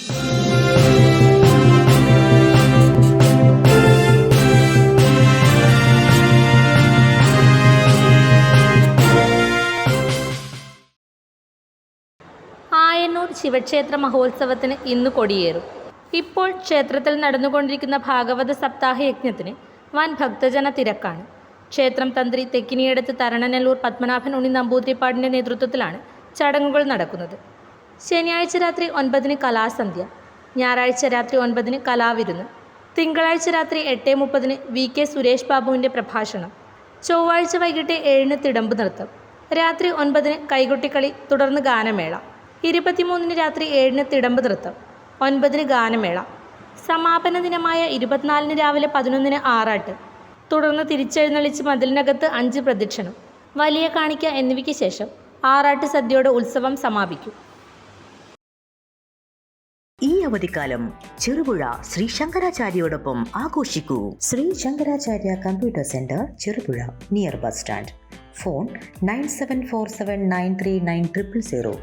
ആയന്നൂർ ശിവക്ഷേത്ര മഹോത്സവത്തിന് ഇന്ന് കൊടിയേറും. ഇപ്പോൾ ക്ഷേത്രത്തിൽ നടന്നുകൊണ്ടിരിക്കുന്ന ഭാഗവത സപ്താഹ യജ്ഞത്തിന് വൻ ഭക്തജന തിരക്കാണ്. ക്ഷേത്രം തന്ത്രി തെക്കിനിയടത്ത് തരണനെല്ലൂർ പത്മനാഭൻ ഉണ്ണി നമ്പൂതിരിപ്പാടിൻ്റെ നേതൃത്വത്തിലാണ് ചടങ്ങുകൾ നടക്കുന്നത്. ശനിയാഴ്ച രാത്രി 9-ന് കലാസന്ധ്യ, ഞായറാഴ്ച രാത്രി 9-ന് കലാവിരുന്ന്, തിങ്കളാഴ്ച രാത്രി 8:30-ന് VK സുരേഷ് ബാബുവിൻ്റെ പ്രഭാഷണം, ചൊവ്വാഴ്ച വൈകിട്ട് 7-ന് തിടമ്പ് നൃത്തം, രാത്രി 9-ന് കൈകൊട്ടിക്കളി, തുടർന്ന് ഗാനമേള, 23-ന് രാത്രി 7-ന് തിടമ്പ് നൃത്തം, 9-ന് ഗാനമേള, സമാപന ദിനമായ 24-ന് രാവിലെ 11-ന് ആറാട്ട്, തുടർന്ന് തിരിച്ചെഴുന്നള്ളിച്ച് മതിലിനകത്ത് 5 പ്രദക്ഷിണം, വലിയ കാണിക്ക എന്നിവയ്ക്ക് ശേഷം ആറാട്ട് സദ്യയോടെ ഉത്സവം സമാപിക്കും. ഈ അവധിക്കാലം ചെറുപുഴ ശ്രീ ശങ്കരാചാര്യയോടൊപ്പം ആഘോഷിക്കൂ. Sree Shankaracharya computer centre, Cherupuzha, near bus stand. Phone 9747939000.